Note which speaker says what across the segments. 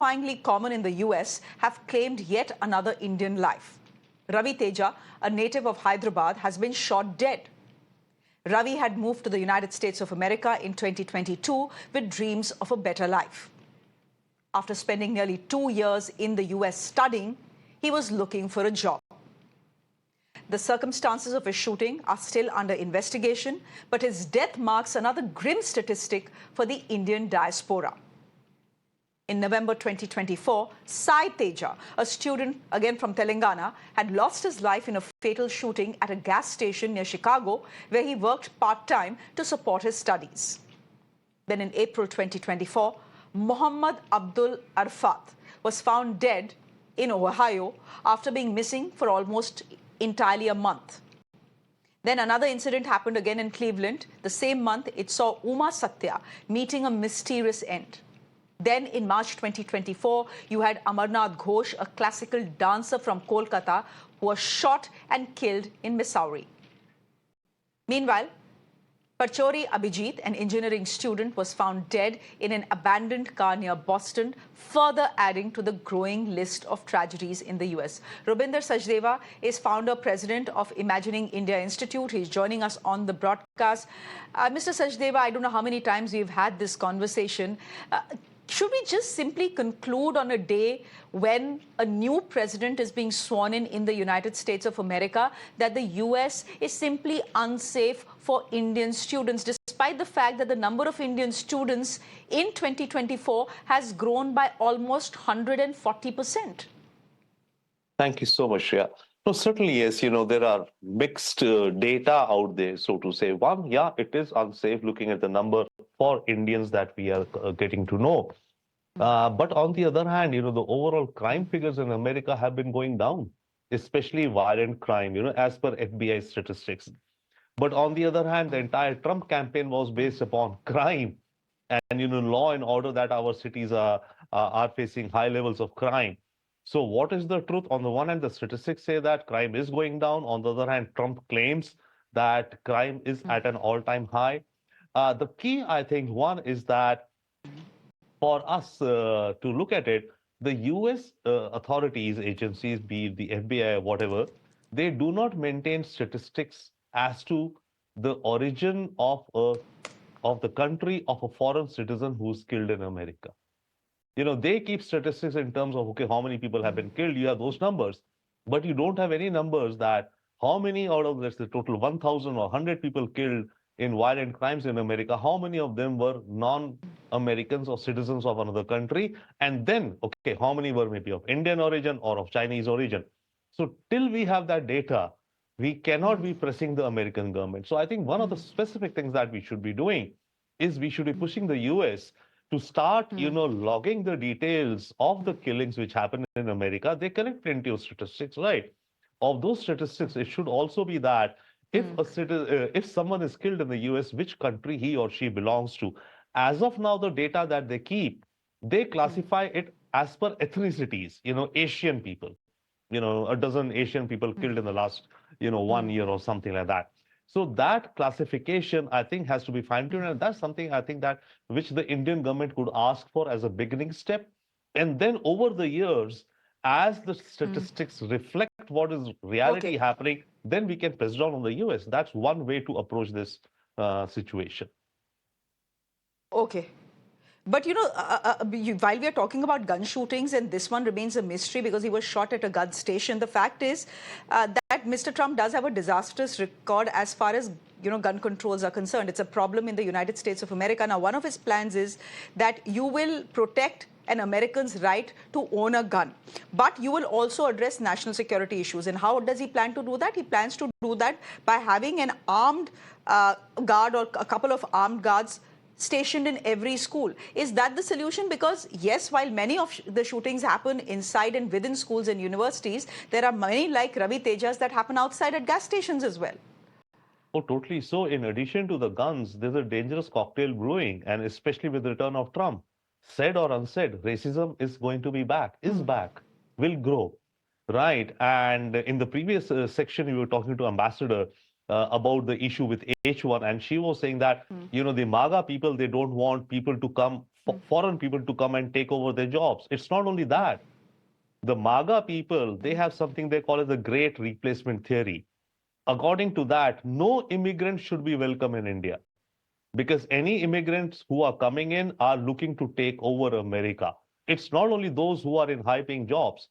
Speaker 1: Horrifyingly common in the US have claimed yet another Indian life. Ravi Teja, a native of Hyderabad, has been shot dead. Ravi had moved to the United States of America in 2022 with dreams of a better life. After spending nearly 2 years in the US studying, he was looking for a job. The circumstances of his shooting are still under investigation, but his death marks another grim statistic for the Indian diaspora. In November 2024, Sai Teja, a student again from Telangana, had lost his life in a fatal shooting at a gas station near Chicago, where he worked part-time to support his studies. Then in April 2024, Muhammad Abdul Arfat was found dead in Ohio after being missing for almost entirely a month. Then another incident happened again in Cleveland. The same month, it saw Uma Satya meeting a mysterious end. Then in March 2024, you had Amarnath Ghosh, a classical dancer from Kolkata, who was shot and killed in Missouri. Meanwhile, Pachori Abhijit, an engineering student, was found dead in an abandoned car near Boston, further adding to the growing list of tragedies in the US. Robinder Sachdev is founder, president of Imagindia Institute. He's joining us on the broadcast. Mr. Sachdev, I don't know how many times we've had this conversation. Should we just simply conclude on a day when a new president is being sworn in the United States of America that the US is simply unsafe for Indian students, despite the fact that the number of Indian students in 2024 has grown by almost 140%?
Speaker 2: Thank you so much, Shreya. No, certainly, yes, there are mixed data out there, so to say. One, yeah, it is unsafe looking at the number for Indians that we are getting to know. But on the other hand, the overall crime figures in America have been going down, especially violent crime, as per FBI statistics. But on the other hand, the entire Trump campaign was based upon crime and, law and order, that our cities are facing high levels of crime. So what is the truth? On the one hand, the statistics say that crime is going down. On the other hand, Trump claims that crime is at an all-time high. The key, I think, one is that for us to look at it, the US authorities, agencies, be it the FBI, whatever, they do not maintain statistics as to the origin of the country of a foreign citizen who's killed in America. They keep statistics in terms of, okay, how many people have been killed, you have those numbers, but you don't have any numbers that how many out of, let's say, total 1,000 or 100 people killed in violent crimes in America, how many of them were non-Americans or citizens of another country? And then, okay, how many were maybe of Indian origin or of Chinese origin? So till we have that data, we cannot be pressing the American government. So I think one of the specific things that we should be doing is we should be pushing the US to start, logging the details of the killings which happen in America. They collect plenty of statistics, right? Of those statistics, it should also be that if someone is killed in the US, which country he or she belongs to. As of now, the data that they keep, they classify it as per ethnicities, Asian people, a dozen Asian people killed in the last, 1 year or something like that. So that classification, I think, has to be fine-tuned. And that's something I think that which the Indian government could ask for as a beginning step. And then over the years, as the statistics reflect what is reality happening, then we can press down on the US. That's one way to approach this situation.
Speaker 1: Okay. But, while we are talking about gun shootings, and this one remains a mystery because he was shot at a gun station, the fact is that Mr. Trump does have a disastrous record as far as, gun controls are concerned. It's a problem in the United States of America. Now, one of his plans is that you will protect an American's right to own a gun, but you will also address national security issues. And how does he plan to do that? He plans to do that by having an armed guard or a couple of armed guards stationed in every school. Is that the solution? Because yes, while many of the shootings happen inside and within schools and universities, there are many like Ravi Tejas that happen outside at gas stations as well.
Speaker 2: Oh, totally. So in addition to the guns, there's a dangerous cocktail brewing, and especially with the return of Trump. Said or unsaid, racism is going to be back, will grow, right? And in the previous section, we were talking to Ambassador about the issue with H1, and she was saying that, the MAGA people, they don't want people to come foreign people to come and take over their jobs. It's not only that. The MAGA people, they have something they call as the Great Replacement Theory. According to that, no immigrant should be welcome in India because any immigrants who are coming in are looking to take over America. It's not only those who are in high-paying jobs.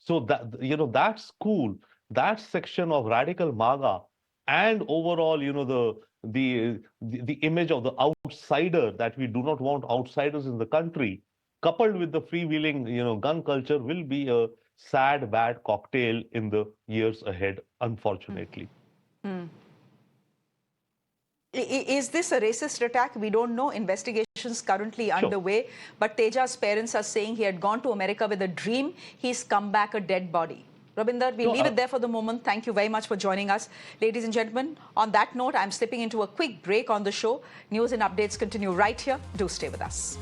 Speaker 2: So that that school, that section of radical MAGA, and overall, the image of the outsider, that we do not want outsiders in the country, coupled with the freewheeling, gun culture, will be a sad, bad cocktail in the years ahead, unfortunately.
Speaker 1: Is this a racist attack? We don't know. Investigations currently underway. But Teja's parents are saying he had gone to America with a dream. He's come back a dead body. Rabinder, we'll leave it there for the moment. Thank you very much for joining us. Ladies and gentlemen, on that note, I'm slipping into a quick break on the show. News and updates continue right here. Do stay with us.